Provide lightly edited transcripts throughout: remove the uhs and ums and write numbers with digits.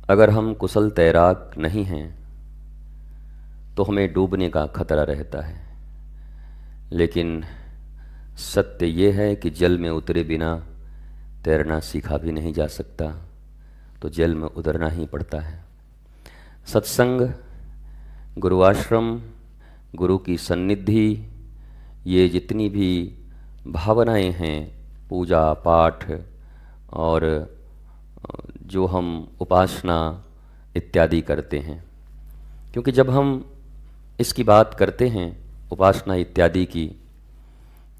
अगर हम कुशल तैराक नहीं हैं तो हमें डूबने का खतरा रहता है, लेकिन सत्य ये है कि जल में उतरे बिना तैरना सीखा भी नहीं जा सकता, तो जल में उतरना ही पड़ता है। सत्संग, गुरुआश्रम, गुरु की सन्निधि, ये जितनी भी भावनाएं हैं, पूजा पाठ और जो हम उपासना इत्यादि करते हैं, क्योंकि जब हम इसकी बात करते हैं उपासना इत्यादि की,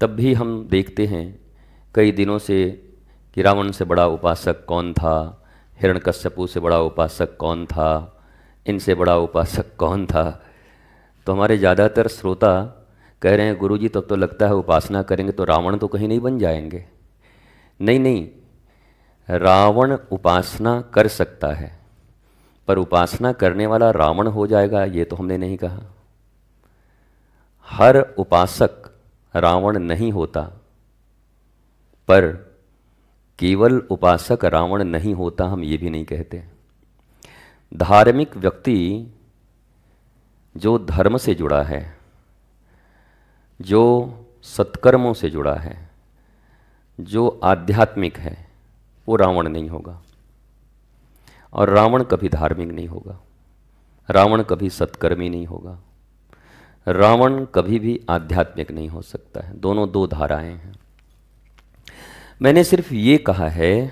तब भी हम देखते हैं कई दिनों से कि रावण से बड़ा उपासक कौन था, हिरण्यकश्यपु से बड़ा उपासक कौन था, इनसे बड़ा उपासक कौन था। तो हमारे ज़्यादातर श्रोता कह रहे हैं गुरुजी तब तो लगता है उपासना करेंगे तो रावण तो कहीं नहीं बन जाएंगे। नहीं नहीं, रावण उपासना कर सकता है, पर उपासना करने वाला रावण हो जाएगा ये तो हमने नहीं कहा। हर उपासक रावण नहीं होता, पर केवल उपासक रावण नहीं होता हम ये भी नहीं कहते। धार्मिक व्यक्ति जो धर्म से जुड़ा है, जो सत्कर्मों से जुड़ा है, जो आध्यात्मिक है, वो रावण नहीं होगा। और रावण कभी धार्मिक नहीं होगा, रावण कभी सत्कर्मी नहीं होगा, रावण कभी भी आध्यात्मिक नहीं हो सकता है। दोनों दो धाराएं हैं। मैंने सिर्फ ये कहा है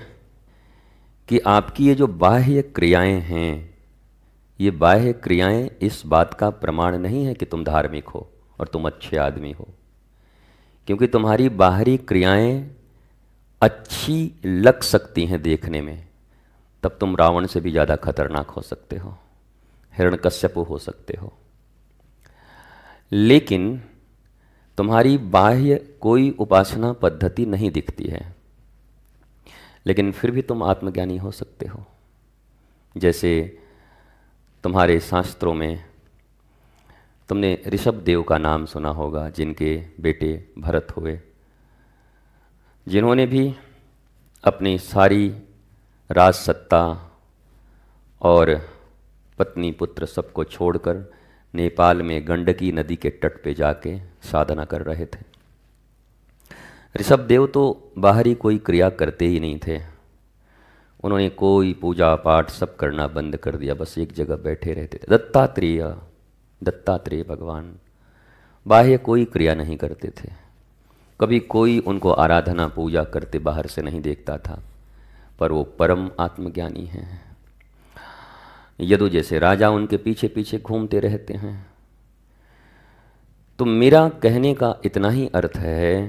कि आपकी ये जो बाह्य क्रियाएं हैं, ये बाह्य क्रियाएं इस बात का प्रमाण नहीं है कि तुम धार्मिक हो और तुम अच्छे आदमी हो, क्योंकि तुम्हारी बाहरी क्रियाएं अच्छी लग सकती हैं देखने में, तब तुम रावण से भी ज़्यादा खतरनाक हो सकते हो, हिरण्यकश्यपु हो सकते हो। लेकिन तुम्हारी बाह्य कोई उपासना पद्धति नहीं दिखती है, लेकिन फिर भी तुम आत्मज्ञानी हो सकते हो। जैसे तुम्हारे शास्त्रों में तुमने ऋषभ देव का नाम सुना होगा, जिनके बेटे भरत हुए, जिन्होंने भी अपनी सारी राज सत्ता और पत्नी पुत्र सबको छोड़कर नेपाल में गंडकी नदी के तट पे जाके साधना कर रहे थे। ऋषभ देव तो बाहरी कोई क्रिया करते ही नहीं थे, उन्होंने कोई पूजा पाठ सब करना बंद कर दिया, बस एक जगह बैठे रहते थे। दत्तात्रेय भगवान बाह्य कोई क्रिया नहीं करते थे, कभी कोई उनको आराधना पूजा करते बाहर से नहीं देखता था, पर वो परम आत्मज्ञानी हैं। यदु जैसे राजा उनके पीछे पीछे घूमते रहते हैं। तो मेरा कहने का इतना ही अर्थ है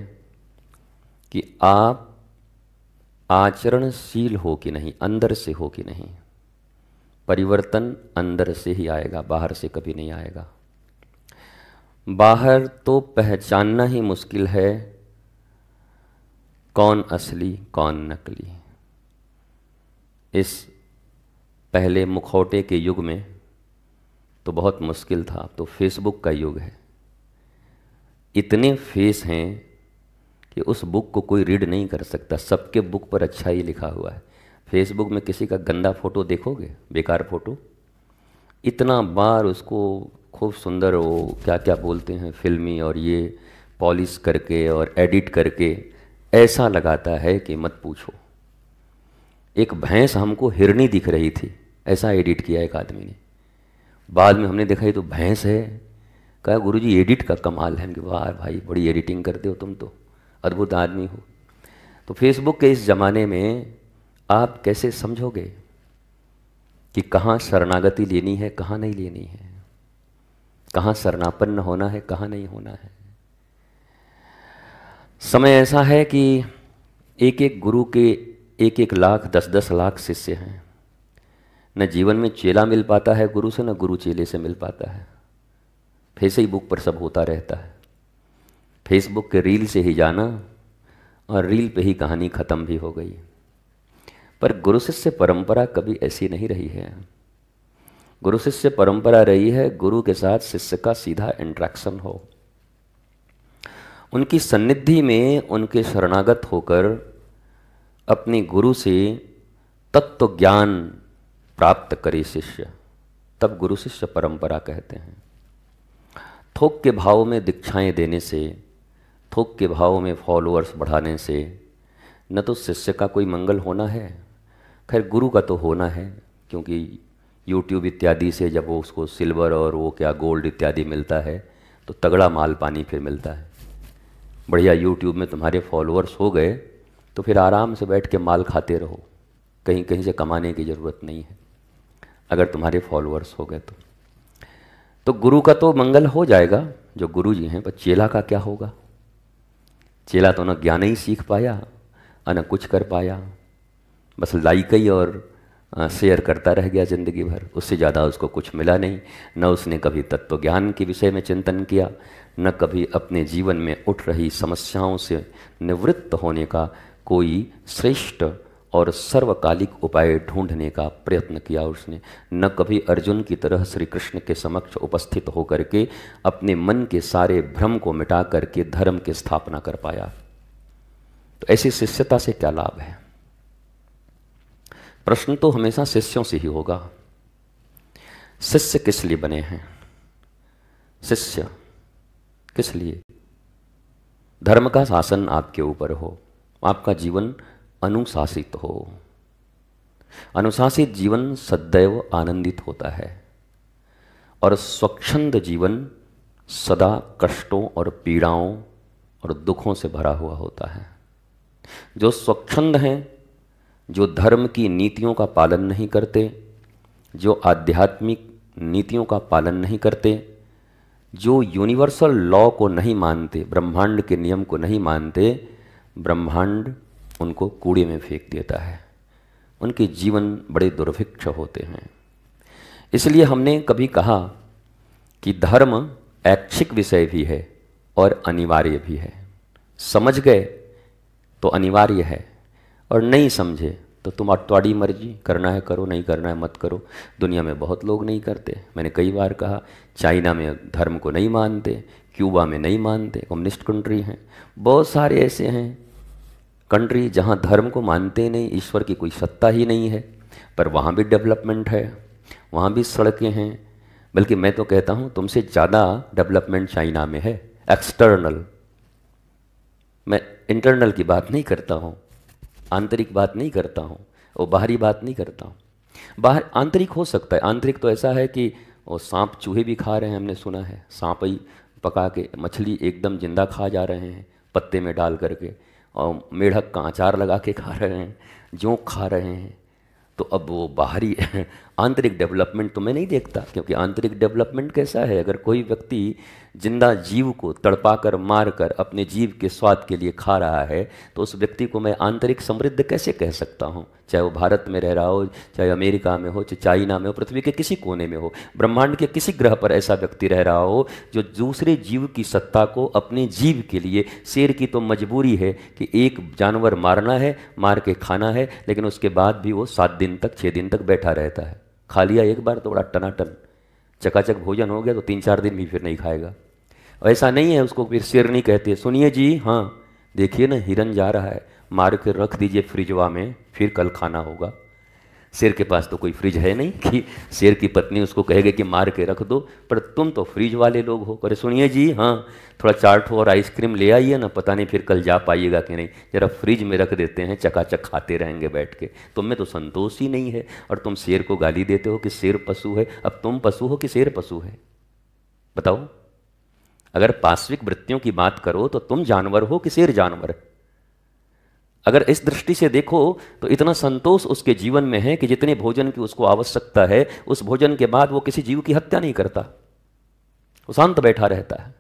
कि आप आचरणशील हो कि नहीं, अंदर से हो कि नहीं। परिवर्तन अंदर से ही आएगा, बाहर से कभी नहीं आएगा। बाहर तो पहचानना ही मुश्किल है कौन असली कौन नकली। इस पहले मुखौटे के युग में तो बहुत मुश्किल था, अब तो फेसबुक का युग है। इतने फेस हैं कि उस बुक को कोई रीड नहीं कर सकता, सबके बुक पर अच्छा ही लिखा हुआ है। फेसबुक में किसी का गंदा फोटो देखोगे, बेकार फोटो, इतना बार उसको खूब सुंदर वो क्या क्या बोलते हैं फिल्मी और ये पॉलिश करके और एडिट करके ऐसा लगाता है कि मत पूछो। एक भैंस हमको हिरनी दिख रही थी, ऐसा एडिट किया एक आदमी ने। बाद में हमने देखा ये तो भैंस है। कहा गुरुजी एडिट का कमाल है। वाह भाई, बड़ी एडिटिंग करते हो तुम, तो अद्भुत आदमी हो। तो फेसबुक के इस ज़माने में आप कैसे समझोगे कि कहाँ शरणागति लेनी है, कहाँ नहीं लेनी है, कहाँ शरणापन्न होना है, कहाँ नहीं होना है। समय ऐसा है कि एक एक गुरु के 1-1 लाख 10-10 लाख शिष्य हैं। न जीवन में चेला मिल पाता है गुरु से, न गुरु चेले से मिल पाता है। फेसबुक पर सब होता रहता है। फेसबुक के रील से ही जाना और रील पे ही कहानी ख़त्म भी हो गई। पर गुरु शिष्य परंपरा कभी ऐसी नहीं रही है। गुरु शिष्य परंपरा रही है गुरु के साथ शिष्य का सीधा इंटरेक्शन हो, उनकी सन्निधि में उनके शरणागत होकर अपने गुरु से तत्व ज्ञान प्राप्त करे शिष्य, तब गुरु शिष्य परंपरा कहते हैं। थोक के भाव में दीक्षाएं देने से, थोक के भाव में फॉलोअर्स बढ़ाने से न तो शिष्य का कोई मंगल होना है, खैर गुरु का तो होना है, क्योंकि यूट्यूब इत्यादि से जब वो उसको सिल्वर और वो क्या गोल्ड इत्यादि मिलता है तो तगड़ा माल पानी फिर मिलता है। बढ़िया यूट्यूब में तुम्हारे फॉलोअर्स हो गए तो फिर आराम से बैठ के माल खाते रहो, कहीं कहीं से कमाने की ज़रूरत नहीं है अगर तुम्हारे फॉलोअर्स हो गए तो गुरु का तो मंगल हो जाएगा जो गुरु जी हैं, पर चेला का क्या होगा? चेला तो न ज्ञान ही सीख पाया न कुछ कर पाया, बस लाइक ही और शेयर करता रह गया ज़िंदगी भर, उससे ज़्यादा उसको कुछ मिला नहीं। न उसने कभी तत्व ज्ञान के विषय में चिंतन किया, न कभी अपने जीवन में उठ रही समस्याओं से निवृत्त होने का कोई श्रेष्ठ और सर्वकालिक उपाय ढूंढने का प्रयत्न किया उसने, न कभी अर्जुन की तरह श्री कृष्ण के समक्ष उपस्थित होकर के अपने मन के सारे भ्रम को मिटा करके धर्म की स्थापना कर पाया। तो ऐसी शिष्यता से क्या लाभ है? प्रश्न तो हमेशा शिष्यों से ही होगा। शिष्य किस लिए बने हैं? शिष्य किस लिए? धर्म का शासन आपके ऊपर हो, आपका जीवन अनुशासित हो। अनुशासित जीवन सदैव आनंदित होता है और स्वच्छंद जीवन सदा कष्टों और पीड़ाओं और दुखों से भरा हुआ होता है। जो स्वच्छंद हैं, जो धर्म की नीतियों का पालन नहीं करते, जो आध्यात्मिक नीतियों का पालन नहीं करते, जो यूनिवर्सल लॉ को नहीं मानते, ब्रह्मांड के नियम को नहीं मानते, ब्रह्मांड उनको कूड़े में फेंक देता है। उनके जीवन बड़े दुर्भिक्ष होते हैं। इसलिए हमने कभी कहा कि धर्म ऐच्छिक विषय भी है और अनिवार्य भी है। समझ गए तो अनिवार्य है और नहीं समझे तो तुम्हारी मर्जी, करना है करो, नहीं करना है मत करो। दुनिया में बहुत लोग नहीं करते। मैंने कई बार कहा, चाइना में धर्म को नहीं मानते, क्यूबा में नहीं मानते, कम्युनिस्ट कंट्री हैं। बहुत सारे ऐसे हैं कंट्री जहाँ धर्म को मानते नहीं, ईश्वर की कोई सत्ता ही नहीं है, पर वहाँ भी डेवलपमेंट है, वहाँ भी सड़कें हैं। बल्कि मैं तो कहता हूँ तुमसे ज़्यादा डेवलपमेंट चाइना में है, एक्सटर्नल। मैं इंटरनल की बात नहीं करता हूँ, आंतरिक बात नहीं करता हूँ, वो बाहरी बात नहीं करता हूँ। बाहर आंतरिक हो सकता है। आंतरिक तो ऐसा है कि वो सांप चूहे भी खा रहे हैं, हमने सुना है। सांप ही पका के, मछली एकदम जिंदा खा जा रहे हैं पत्ते में डाल करके, और मेढक का अचार लगा के खा रहे हैं, जोंक खा रहे हैं। तो अब वो बाहरी आंतरिक डेवलपमेंट तो मैं नहीं देखता, क्योंकि आंतरिक डेवलपमेंट कैसा है? अगर कोई व्यक्ति जिंदा जीव को तड़पाकर मारकर अपने जीव के स्वाद के लिए खा रहा है तो उस व्यक्ति को मैं आंतरिक समृद्ध कैसे कह सकता हूँ? चाहे वो भारत में रह रहा हो, चाहे अमेरिका में हो, चाहे चाइना में हो, पृथ्वी के किसी कोने में हो, ब्रह्मांड के किसी ग्रह पर ऐसा व्यक्ति रह रहा हो जो दूसरे जीव की सत्ता को अपने जीव के लिए, शेर की तो मजबूरी है कि एक जानवर मारना है, मार के खाना है, लेकिन उसके बाद भी वो 7 दिन तक 6 दिन तक बैठा रहता है। खा लिया एक बार तो बड़ा टनाटन चकाचक भोजन हो गया, तो 3-4 दिन भी फिर नहीं खाएगा। ऐसा नहीं है, उसको फिर शेर नहीं कहते। सुनिए जी, हाँ देखिए ना, हिरन जा रहा है, मार के रख दीजिए फ्रिजवा में, फिर कल खाना होगा। शेर के पास तो कोई फ्रिज है नहीं कि शेर की पत्नी उसको कहेगी कि मार के रख दो, पर तुम तो फ्रिज वाले लोग हो। अरे सुनिए जी, हाँ थोड़ा चाट और आइसक्रीम ले आइए ना, पता नहीं फिर कल जा पाइएगा कि नहीं, जरा फ्रिज में रख देते हैं, चकाचक खाते रहेंगे बैठ के। तुम में तो संतोष ही नहीं है, और तुम शेर को गाली देते हो कि शेर पशु है। अब तुम पशु हो कि शेर पशु है? बताओ। अगर पाश्विक वृत्तियों की बात करो तो तुम जानवर हो कि शेर जानवर है? अगर इस दृष्टि से देखो तो इतना संतोष उसके जीवन में है कि जितने भोजन की उसको आवश्यकता है, उस भोजन के बाद वो किसी जीव की हत्या नहीं करता, वो शांत बैठा रहता है।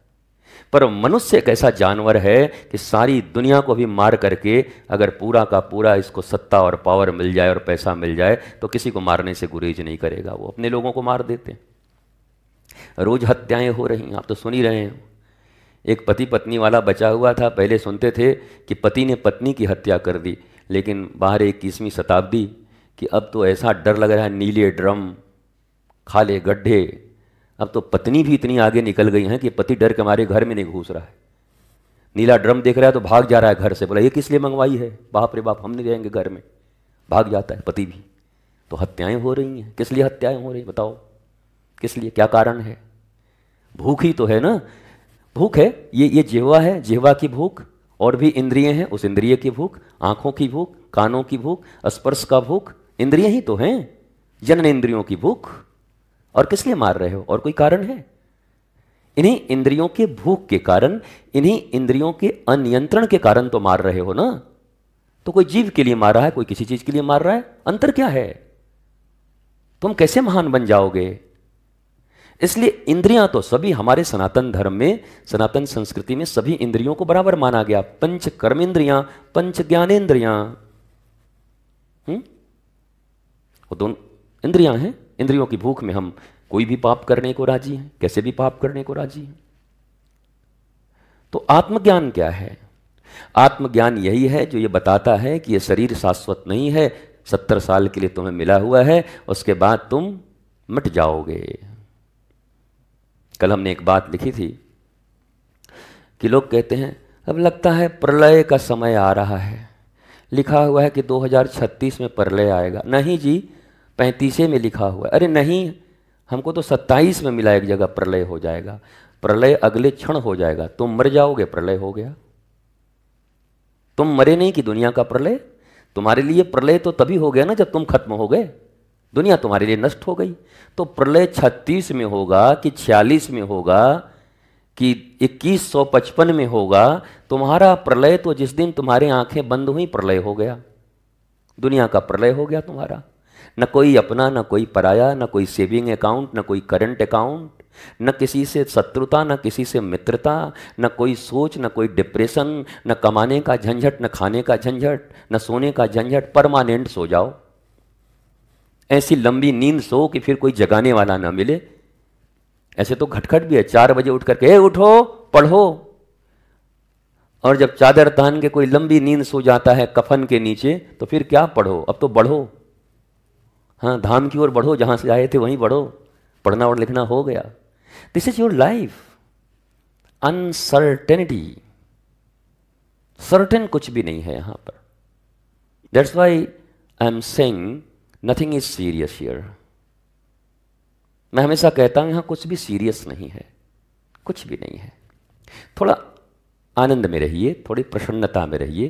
पर मनुष्य एक ऐसा जानवर है कि सारी दुनिया को भी मार करके, अगर पूरा का पूरा इसको सत्ता और पावर मिल जाए और पैसा मिल जाए, तो किसी को मारने से गुरेज नहीं करेगा। वो अपने लोगों को मार देते हैं। रोज हत्याएं हो रही हैं, आप तो सुन ही रहे हैं। एक पति पत्नी वाला बचा हुआ था। पहले सुनते थे कि पति ने पत्नी की हत्या कर दी, लेकिन बाहर 21वीं शताब्दी कि अब तो ऐसा डर लग रहा है, नीले ड्रम, खाले गड्ढे। अब तो पत्नी भी इतनी आगे निकल गई हैं कि पति डर के मारे घर में नहीं घुस रहा है। नीला ड्रम देख रहा है तो भाग जा रहा है घर से, बोला ये किस लिए मंगवाई है, बाप रे बाप हम नहीं रहेंगे घर में, भाग जाता है पति भी। तो हत्याएं हो रही हैं। किस लिए हत्याएं हो रही, बताओ किस लिए, क्या कारण है? भूख ही तो है ना, भूख है। ये जिह्वा है, जिह्वा की भूख, और भी इंद्रिय हैं, उस इंद्रिय की भूख, आंखों की भूख, कानों की भूख, स्पर्श का भूख, इंद्रिय ही तो हैं, जनन इंद्रियों की भूख। और किस लिए मार रहे हो, और कोई कारण है? इन्हीं इंद्रियों के भूख के कारण, इन्हीं इंद्रियों के अनियंत्रण के कारण तो मार रहे हो ना। तो कोई जीव के लिए मार रहा है, कोई किसी चीज के लिए मार रहा है, अंतर क्या है? तुम कैसे महान बन जाओगे? इसलिए इंद्रियां तो सभी हमारे सनातन धर्म में, सनातन संस्कृति में सभी इंद्रियों को बराबर माना गया। पंच कर्मेंद्रियां, पंच ज्ञानेंद्रियां, वो दोनों इंद्रियां हैं। इंद्रियों की भूख में हम कोई भी पाप करने को राजी हैं, कैसे भी पाप करने को राजी हैं। तो आत्मज्ञान क्या है? आत्मज्ञान यही है जो ये बताता है कि ये शरीर शाश्वत नहीं है, 70 साल के लिए तुम्हें मिला हुआ है, उसके बाद तुम मिट जाओगे। कल हमने एक बात लिखी थी कि लोग कहते हैं अब लगता है प्रलय का समय आ रहा है, लिखा हुआ है कि 2036 में प्रलय आएगा। नहीं जी, 35 में लिखा हुआ है। अरे नहीं, हमको तो 27 में मिला एक जगह प्रलय हो जाएगा। प्रलय अगले क्षण हो जाएगा, तुम मर जाओगे, प्रलय हो गया। तुम मरे नहीं कि दुनिया का प्रलय। तुम्हारे लिए प्रलय तो तभी हो गया ना जब तुम खत्म हो गए, दुनिया तुम्हारे लिए नष्ट हो गई। तो प्रलय 36 में होगा कि 46 में होगा कि 2155 में होगा, तुम्हारा प्रलय तो जिस दिन तुम्हारी आंखें बंद हुई प्रलय हो गया, दुनिया का प्रलय हो गया तुम्हारा। न कोई अपना, न कोई पराया, न कोई सेविंग अकाउंट, न कोई करंट अकाउंट, न किसी से शत्रुता, न किसी से मित्रता, न कोई सोच, न कोई डिप्रेशन, न कमाने का झंझट, न खाने का झंझट, न सोने का झंझट। परमानेंट सो जाओ, ऐसी लंबी नींद सो कि फिर कोई जगाने वाला ना मिले। ऐसे तो घटखट भी है, 4 बजे उठ करके उठो पढ़ो, और जब चादर तान के कोई लंबी नींद सो जाता है कफन के नीचे, तो फिर क्या पढ़ो, अब तो बढ़ो। हाँ, धाम की ओर बढ़ो, जहां से आए थे वहीं बढ़ो, पढ़ना और लिखना हो गया। This is your life. Uncertainty, certain कुछ भी नहीं है यहां पर। That's why I am saying nothing is serious here. मैं हमेशा कहता हूं यहां कुछ भी सीरियस नहीं है, कुछ भी नहीं है। थोड़ा आनंद में रहिए, थोड़ी प्रसन्नता में रहिए,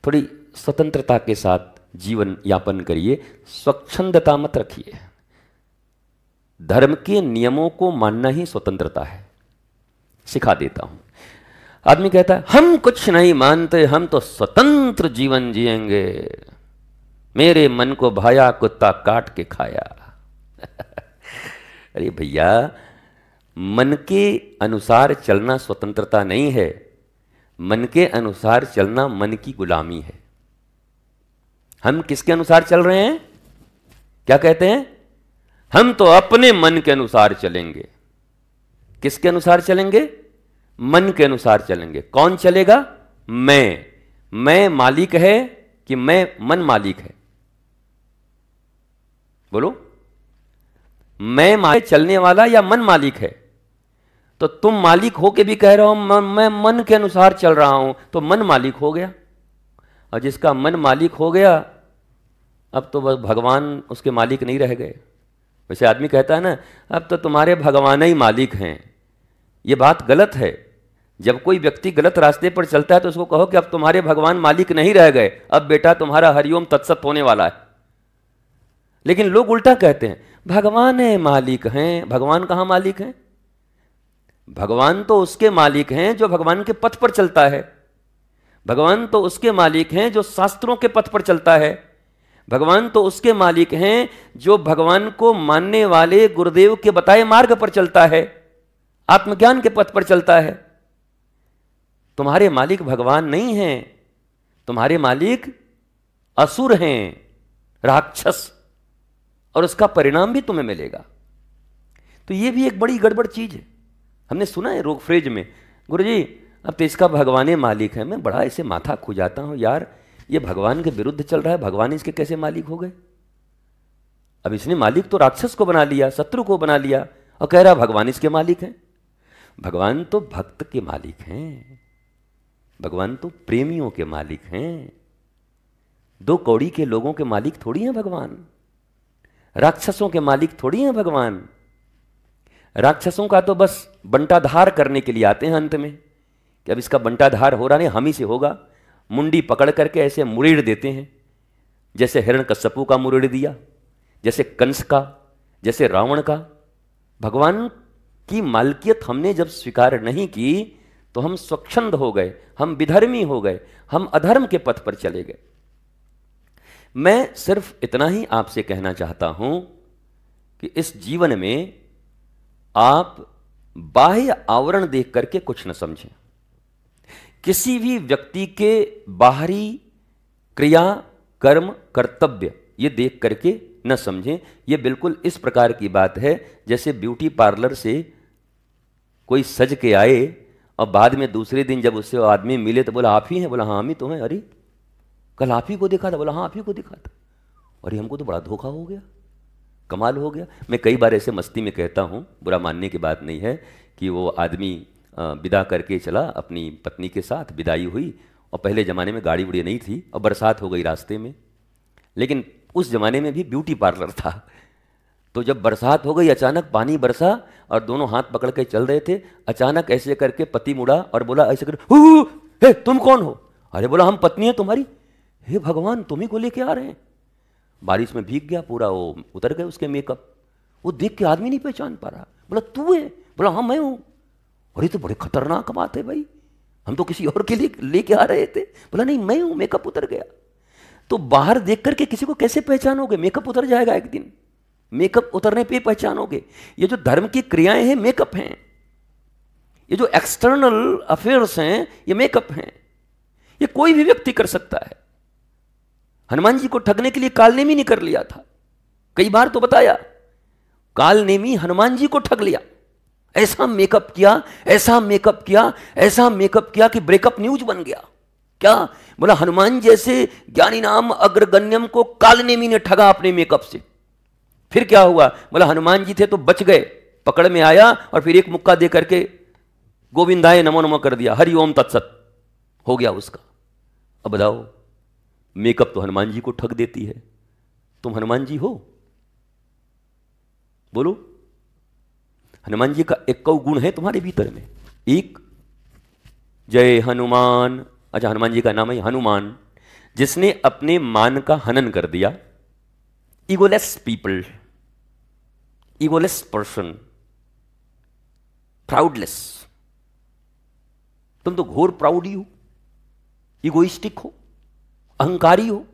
थोड़ी स्वतंत्रता के साथ जीवन यापन करिए, स्वच्छंदता मत रखिए। धर्म के नियमों को मानना ही स्वतंत्रता है। सिखा देता हूं, आदमी कहता है हम कुछ नहीं मानते, हम तो स्वतंत्र जीवन जिएंगे, मेरे मन को भाया कुत्ता काट के खाया। अरे भैया, मन के अनुसार चलना स्वतंत्रता नहीं है, मन के अनुसार चलना मन की गुलामी है। हम किसके अनुसार चल रहे हैं? क्या कहते हैं? हम तो अपने मन के अनुसार चलेंगे। किसके अनुसार चलेंगे? मन के अनुसार चलेंगे। कौन चलेगा? मैं मालिक है कि मैं मन मालिक है? बोलो, मैं मालिक चलने वाला या मन मालिक है? तो तुम मालिक हो के भी कह रहे हो मैं मन के अनुसार चल रहा हूं, तो मन मालिक हो गया। और जिसका मन मालिक हो गया, अब तो बस भगवान उसके मालिक नहीं रह गए। वैसे आदमी कहता है ना, अब तो तुम्हारे भगवान ही मालिक हैं। ये बात गलत है। जब कोई व्यक्ति गलत रास्ते पर चलता है तो उसको कहो कि अब तुम्हारे भगवान मालिक नहीं रह गए, अब बेटा तुम्हारा हरिओम तत्सत होने वाला है। लेकिन लोग उल्टा कहते हैं, भगवान है मालिक हैं। भगवान कहाँ मालिक हैं? भगवान तो उसके मालिक हैं जो भगवान के पथ पर चलता है। भगवान तो उसके मालिक हैं जो शास्त्रों के पथ पर चलता है। भगवान तो उसके मालिक हैं जो भगवान को मानने वाले गुरुदेव के बताए मार्ग पर चलता है, आत्मज्ञान के पथ पर चलता है। तुम्हारे मालिक भगवान नहीं हैं, तुम्हारे मालिक असुर हैं, राक्षस, और उसका परिणाम भी तुम्हें मिलेगा। तो ये भी एक बड़ी गड़बड़ चीज है। हमने सुना है रोग फ्रेज में, गुरुजी अब तो इसका भगवान मालिक है। मैं बड़ा ऐसे माथा खुजाता हूं, यार ये भगवान के विरुद्ध चल रहा है, भगवान इसके कैसे मालिक हो गए? अब इसने मालिक तो राक्षस को बना लिया, शत्रु को बना लिया, और कह रहा भगवान इसके मालिक हैं। भगवान तो भक्त के मालिक हैं, भगवान तो प्रेमियों के मालिक हैं। 2 कौड़ी के लोगों के मालिक थोड़ी हैं भगवान। राक्षसों के मालिक थोड़ी हैं भगवान। राक्षसों का तो बस बंटाधार करने के लिए आते हैं अंत में, कि अब इसका बंटाधार हो रहा नहीं, हम ही से होगा। मुंडी पकड़ करके ऐसे मुड़ेड़ देते हैं, जैसे हिरण्यकश्यपु का मुड़ेड़ दिया, जैसे कंस का, जैसे रावण का। भगवान की मालकियत हमने जब स्वीकार नहीं की तो हम स्वच्छंद हो गए, हम विधर्मी हो गए, हम अधर्म के पथ पर चले गए। मैं सिर्फ इतना ही आपसे कहना चाहता हूं कि इस जीवन में आप बाह्य आवरण देख करके कुछ न समझें। किसी भी व्यक्ति के बाहरी क्रिया, कर्म, कर्तव्य ये देख करके न समझें। ये बिल्कुल इस प्रकार की बात है जैसे ब्यूटी पार्लर से कोई सज के आए और बाद में दूसरे दिन जब उससे आदमी मिले तो बोला आप ही हैं? बोला हाँ हम ही तो हैं। अरे कल आप ही को देखा था। बोला हाँ आप ही को देखा था। अरे हमको तो बड़ा धोखा हो गया, कमाल हो गया। मैं कई बार ऐसे मस्ती में कहता हूँ, बुरा मानने की बात नहीं है, कि वो आदमी विदा करके चला अपनी पत्नी के साथ, विदाई हुई, और पहले ज़माने में गाड़ी उड़ी नहीं थी और बरसात हो गई रास्ते में, लेकिन उस ज़माने में भी ब्यूटी पार्लर था। तो जब बरसात हो गई, अचानक पानी बरसा और दोनों हाथ पकड़ के चल रहे थे। अचानक ऐसे करके पति मुड़ा और बोला ऐसे कर, हे तुम कौन हो? अरे बोला हम पत्नी है तुम्हारी। हे भगवान तुम्ही को लेके आ रहे हैं। बारिश में भीग गया पूरा, वो उतर गए उसके मेकअप। वो देख के आदमी नहीं पहचान पा रहा। बोला तू है? बोला हाँ मैं हूं। अरे तो बड़े खतरनाक बात है भाई, हम तो किसी और के लिए लेके आ रहे थे। बोला नहीं मैं हूं, मेकअप उतर गया। तो बाहर देख करके किसी को कैसे पहचानोगे? मेकअप उतर जाएगा एक दिन, मेकअप उतरने पे पहचानोगे। ये जो धर्म की क्रियाएं हैं मेकअप हैं, ये जो एक्सटर्नल अफेयर्स हैं ये मेकअप हैं। ये कोई भी व्यक्ति कर सकता है। हनुमान जी को ठगने के लिए कालनेमी ने कर लिया था, कई बार तो बताया। कालनेमी हनुमान जी को ठग लिया, ऐसा मेकअप किया, ऐसा मेकअप किया, ऐसा मेकअप किया कि ब्रेकअप न्यूज बन गया। क्या बोला? हनुमान जैसे ज्ञानी नाम अग्रगण्यम को कालनेमी ने ठगा अपने मेकअप से। फिर क्या हुआ? बोला हनुमान जी थे तो बच गए, पकड़ में आया और फिर एक मुक्का दे करके गोविंदाय नमो नमो कर दिया, हरि ओम तत्सत हो गया उसका। अब बताओ, मेकअप तो हनुमान जी को ठग देती है। तुम हनुमान जी हो? बोलो, हनुमान जी का एक गुण है तुम्हारे भीतर में, एक जय हनुमान। अच्छा, हनुमान जी का नाम है हनुमान, जिसने अपने मान का हनन कर दिया। Egoless people, egoless person, proudless. तुम तो घोर प्राउडी हो, इगोइस्टिक हो, अहंकारी हो।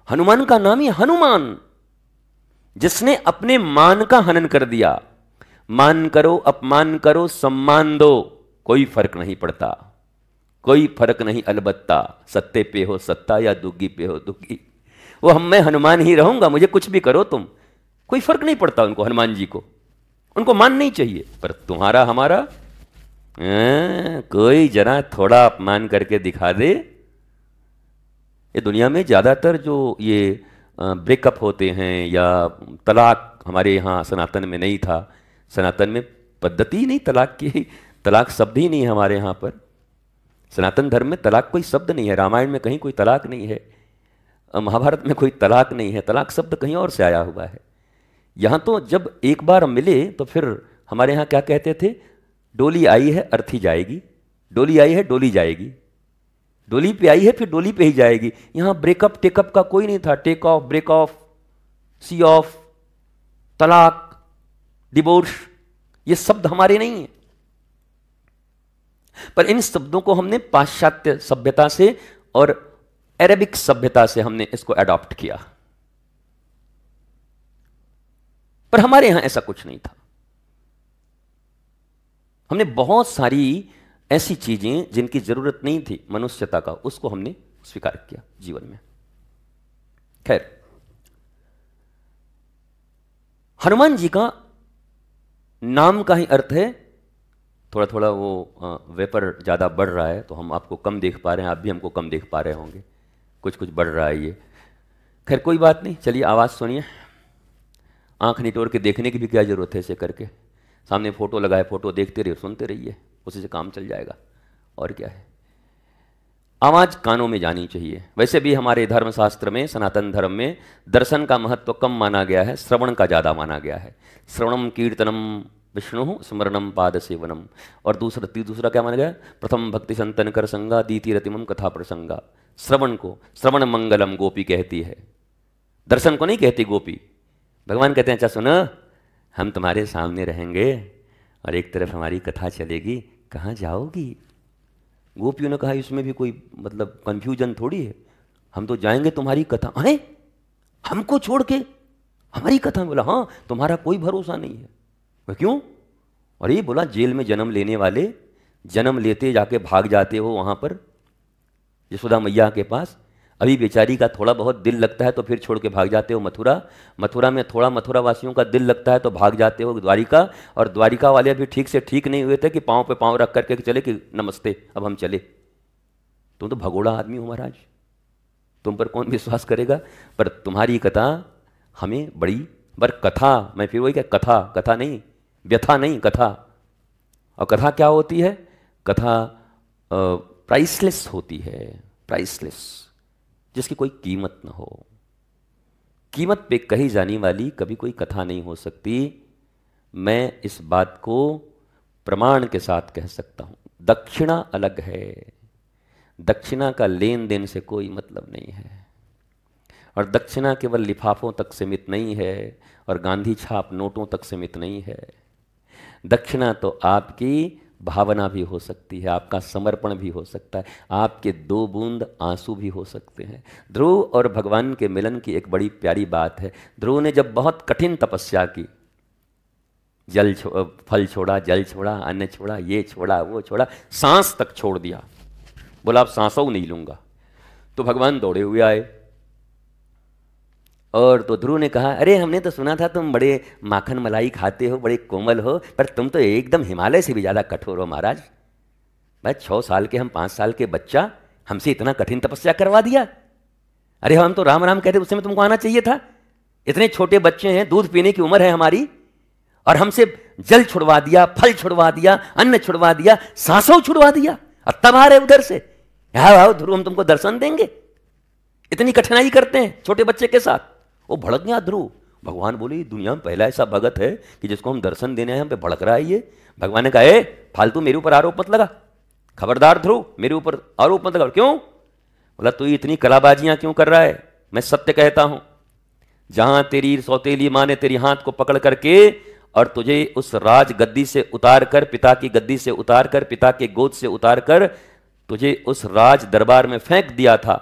हनुमान का नाम ही हनुमान, जिसने अपने मान का हनन कर दिया। मान करो, अपमान करो, सम्मान दो, कोई फर्क नहीं पड़ता, कोई फर्क नहीं। अलबत्ता सत्ते पे हो सत्ता या दुग्गी पे हो दुग्गी, वो मैं हनुमान ही रहूंगा, मुझे कुछ भी करो तुम, कोई फर्क नहीं पड़ता उनको। हनुमान जी को उनको मान नहीं चाहिए। पर तुम्हारा हमारा कोई जरा थोड़ा अपमान करके दिखा दे। ये दुनिया में ज़्यादातर जो ये ब्रेकअप होते हैं या तलाक, हमारे यहाँ सनातन में नहीं था, सनातन में पद्धति ही नहीं तलाक की, तलाक शब्द ही नहीं है हमारे यहाँ पर। सनातन धर्म में तलाक कोई शब्द नहीं है, रामायण में कहीं कोई तलाक नहीं है, महाभारत में कोई तलाक नहीं है, तलाक शब्द कहीं और से आया हुआ है। यहाँ तो जब एक बार मिले तो फिर हमारे यहाँ क्या कहते थे? डोली आई है अर्थी जाएगी, डोली आई है डोली जाएगी, डोली पे आई है फिर डोली पे ही जाएगी। यहाँ ब्रेकअप टेकअप का कोई नहीं था। Take off, break off, see off, तलाक, डिवोर्स, ये शब्द हमारे नहीं है। पर इन शब्दों को हमने पाश्चात्य सभ्यता से और अरेबिक सभ्यता से हमने इसको अडॉप्ट किया। पर हमारे यहां ऐसा कुछ नहीं था। हमने बहुत सारी ऐसी चीजें जिनकी जरूरत नहीं थी मनुष्यता का, उसको हमने स्वीकार किया जीवन में। खैर, हनुमान जी का नाम का ही अर्थ है, थोड़ा थोड़ा वो वेपर ज़्यादा बढ़ रहा है तो हम आपको कम देख पा रहे हैं, आप भी हमको कम देख पा रहे होंगे, कुछ कुछ बढ़ रहा है ये। खैर कोई बात नहीं, चलिए आवाज़ सुनिए। आंख निटोर के देखने की भी क्या ज़रूरत है, ऐसे करके सामने फ़ोटो लगाए, फ़ोटो देखते रहिए, सुनते रहिए, उसी से काम चल जाएगा। और क्या है, आवाज कानों में जानी चाहिए। वैसे भी हमारे धर्मशास्त्र में, सनातन धर्म में दर्शन का महत्व कम माना गया है, श्रवण का ज़्यादा माना गया है। श्रवणम कीर्तनम विष्णु स्मरणम पाद सेवनम। और दूसरा क्या माना गया? प्रथम भक्ति संतन कर संगा दीति रतिमम कथा प्रसंगा। श्रवण को श्रवण मंगलम गोपी कहती है, दर्शन को नहीं कहती गोपी। भगवान कहते हैं अच्छा सुनो, हम तुम्हारे सामने रहेंगे और एक तरफ हमारी कथा चलेगी, कहाँ जाओगी? गोपियों ने कहा इसमें भी कोई मतलब कंफ्यूजन थोड़ी है, हम तो जाएंगे तुम्हारी कथा। अरे हमको छोड़ के हमारी कथा में? बोला हाँ, तुम्हारा कोई भरोसा नहीं है। क्यों? अरे बोला जेल में जन्म लेने वाले जन्म लेते जाके भाग जाते हो वहां पर यशोदा मैया के पास, अभी बेचारी का थोड़ा बहुत दिल लगता है तो फिर छोड़ के भाग जाते हो मथुरा। मथुरा में थोड़ा मथुरा वासियों का दिल लगता है तो भाग जाते हो द्वारिका, और द्वारिका वाले भी ठीक से ठीक नहीं हुए थे कि पाँव पे पाँव रख करके चले कि नमस्ते अब हम चले। तुम तो भगोड़ा आदमी हो महाराज, तुम पर कौन विश्वास करेगा? पर तुम्हारी कथा हमें बड़ी, पर कथा, मैं फिर वही क्या, कथा कथा नहीं, व्यथा नहीं, कथा। और कथा क्या होती है? कथा प्राइसलेस होती है, प्राइसलेस, जिसकी कोई कीमत ना हो। कीमत पे कही जाने वाली कभी कोई कथा नहीं हो सकती। मैं इस बात को प्रमाण के साथ कह सकता हूं। दक्षिणा अलग है, दक्षिणा का लेन देन से कोई मतलब नहीं है, और दक्षिणा केवल लिफाफों तक सीमित नहीं है और गांधी छाप नोटों तक सीमित नहीं है। दक्षिणा तो आपकी भावना भी हो सकती है, आपका समर्पण भी हो सकता है, आपके 2 बूंद आंसू भी हो सकते हैं। ध्रुव और भगवान के मिलन की एक बड़ी प्यारी बात है। ध्रुव ने जब बहुत कठिन तपस्या की, फल छोड़ा, जल छोड़ा, अन्न छोड़ा, ये छोड़ा, वो छोड़ा, सांस तक छोड़ दिया, बोला अब सांसों नहीं लूंगा। तो भगवान दौड़े हुए आए और तो ध्रुव ने कहा अरे हमने तो सुना था तुम बड़े माखन मलाई खाते हो, बड़े कोमल हो, पर तुम तो एकदम हिमालय से भी ज़्यादा कठोर हो महाराज। भाई 6 साल के हम 5 साल के बच्चा, हमसे इतना कठिन तपस्या करवा दिया। अरे हम तो राम राम कहते, उस समय तुमको आना चाहिए था। इतने छोटे बच्चे हैं, दूध पीने की उम्र है हमारी, और हमसे जल छुड़वा दिया, फल छुड़वा दिया, अन्न छुड़वा दिया, सांसों छुड़वा दिया, और तब आ रहे उधर से। आओ ध्रुव हम तुमको दर्शन देंगे। इतनी कठिनाई करते हैं छोटे बच्चे के साथ। वो भड़क गया ध्रुव। भगवान बोले दुनिया में पहला ऐसा भगत है कि जिसको हम दर्शन देने आए, हम पे भड़क रहा है ये। भगवान ने कहा ए फालतू मेरे ऊपर आरोप मत लगा, खबरदार ध्रुव मेरे ऊपर आरोप मत लगा। क्यों? बोला तू इतनी कलाबाजियां क्यों कर रहा है? मैं सत्य कहता हूं, जहां तेरी सौतेली माँ ने तेरी हाथ को पकड़ करके और तुझे उस राज गद्दी से उतार कर, पिता की गद्दी से उतार कर, पिता के गोद से उतार कर तुझे उस राज दरबार में फेंक दिया था,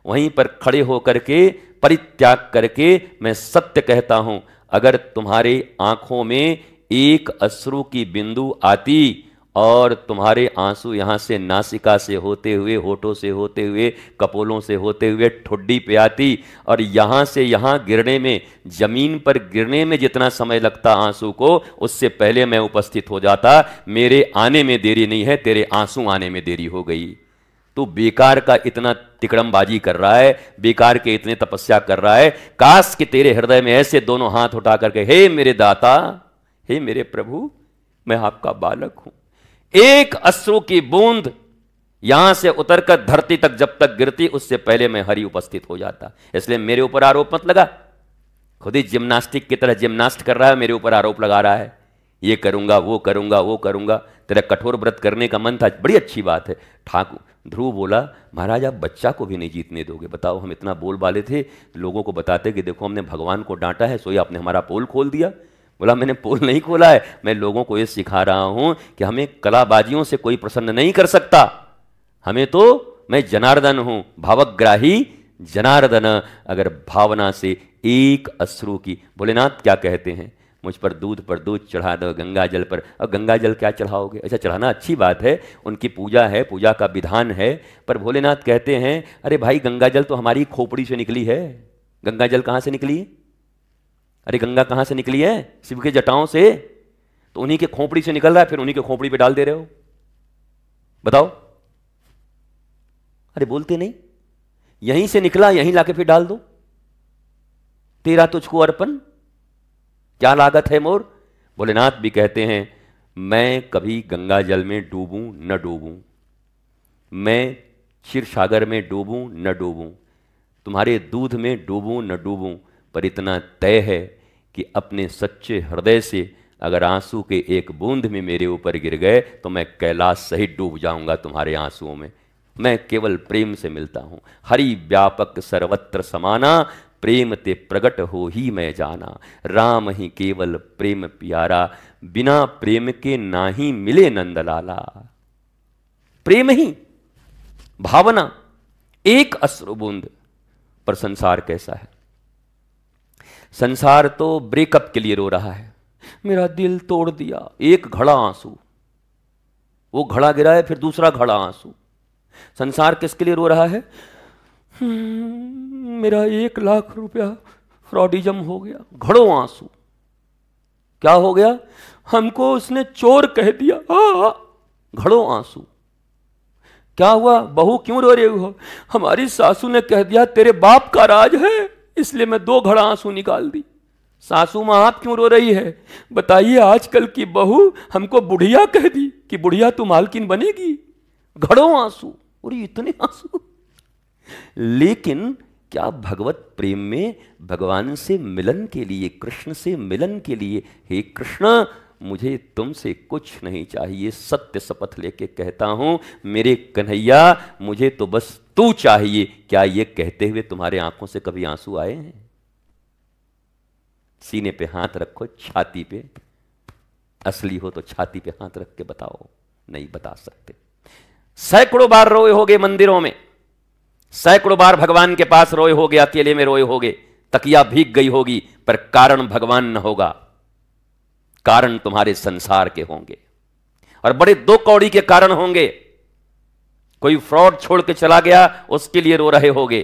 वहीं पर खड़े होकर के परित्याग करके मैं सत्य कहता हूं, अगर तुम्हारे आंखों में एक अश्रु की बिंदु आती और तुम्हारे आंसू यहां से नासिका से होते हुए, होठों से होते हुए, कपोलों से होते हुए ठुड्डी पे आती, और यहां से यहां गिरने में, जमीन पर गिरने में जितना समय लगता आंसू को, उससे पहले मैं उपस्थित हो जाता। मेरे आने में देरी नहीं है, तेरे आंसू आने में देरी हो गई। तू बेकार का इतना तिकड़मबाजी कर रहा है, बेकार के इतने तपस्या कर रहा है। काश कि तेरे हृदय में ऐसे दोनों हाथ उठा करके हे मेरे दाता, हे मेरे प्रभु, मैं आपका बालक हूं। एक अश्रु की बूंद यहां से उतरकर धरती तक जब तक गिरती, उससे पहले मैं हरि उपस्थित हो जाता। इसलिए मेरे ऊपर आरोप मत लगा। खुद ही जिम्नास्टिक की तरह जिम्नास्ट कर रहा है, मेरे ऊपर आरोप लगा रहा है, ये करूंगा, वो करूंगा, वो करूंगा। तेरा कठोर व्रत करने का मन था, बड़ी अच्छी बात है। ठाकुर ध्रुव बोला महाराज आप बच्चा को भी नहीं जीतने दोगे। बताओ हम इतना बोल बाले थे, लोगों को बताते कि देखो हमने भगवान को डांटा है, सोई आपने हमारा पोल खोल दिया। बोला मैंने पोल नहीं खोला है, मैं लोगों को ये सिखा रहा हूं कि हमें कलाबाजियों से कोई प्रसन्न नहीं कर सकता। हमें तो, मैं जनार्दन हूं, भावग्राही जनार्दन। अगर भावना से एक अश्रु की, भोलेनाथ क्या कहते हैं, मुझ पर दूध चढ़ा दो गंगा जल पर। अब गंगा जल क्या चढ़ाओगे? ऐसा चढ़ाना अच्छी बात है, उनकी पूजा है, पूजा का विधान है, पर भोलेनाथ कहते हैं अरे भाई गंगा जल तो हमारी खोपड़ी से निकली है। गंगा जल कहां से निकली? अरे गंगा कहां से निकली है? शिव के जटाओं से। तो उन्हीं के खोपड़ी से निकल रहा है, फिर उन्हीं के खोपड़ी पे डाल दे रहे हो। बताओ, अरे बोलते नहीं, यहीं से निकला यहीं लाके फिर डाल दो। तेरा तुझको अर्पण, क्या लागत है मोर। भोलेनाथ भी कहते हैं मैं कभी गंगा जल में डूबूं न डूबूं, मैं क्षीर सागर में डूबूं न डूबूं, तुम्हारे दूध में डूबूं न डूबूं, पर इतना तय है कि अपने सच्चे हृदय से अगर आंसू के एक बूंद में मेरे ऊपर गिर गए तो मैं कैलाश सहित डूब जाऊंगा तुम्हारे आंसुओं में। मैं केवल प्रेम से मिलता हूं। हरि व्यापक सर्वत्र समाना, प्रेम ते प्रगट हो ही मैं जाना। राम ही केवल प्रेम प्यारा, बिना प्रेम के नाही मिले नंदलाला। प्रेम ही भावना, एक अश्रु बूंद। पर संसार कैसा है? संसार तो ब्रेकअप के लिए रो रहा है, मेरा दिल तोड़ दिया, एक घड़ा आंसू, वो घड़ा गिरा है फिर दूसरा घड़ा आंसू। संसार किसके लिए रो रहा है? मेरा 1,00,000 रुपया फ्रॉडिज्म हो गया, घड़ों आंसू। क्या हो गया? हमको उसने चोर कह दिया, घड़ों आंसू। क्या हुआ? बहू क्यों रो रही हो? हमारी सासू ने कह दिया तेरे बाप का राज है, इसलिए मैं 2 घड़ा आंसू निकाल दी। सासू मां आप क्यों रो रही है? बताइए, आजकल की बहू हमको बुढ़िया कह दी कि बुढ़िया तू मालकिन बनेगी, घड़ों आंसू। और इतने आंसू। लेकिन क्या भगवत प्रेम में भगवान से मिलन के लिए, कृष्ण से मिलन के लिए, हे कृष्ण मुझे तुमसे कुछ नहीं चाहिए, सत्य शपथ लेके कहता हूं मेरे कन्हैया, मुझे तो बस तू चाहिए। क्या ये कहते हुए तुम्हारे आंखों से कभी आंसू आए हैं? सीने पे हाथ रखो, छाती पे, असली हो तो छाती पे हाथ रख के बताओ। नहीं बता सकते। सैकड़ों बार रोए होगे मंदिरों में, सैकड़ों बार भगवान के पास रोए होगे, अकेले में रोए होगे, तकिया भीग गई होगी, पर कारण भगवान न होगा, कारण तुम्हारे संसार के होंगे। और बड़े 2 कौड़ी के कारण होंगे। कोई फ्रॉड छोड़ के चला गया, उसके लिए रो रहे होगे।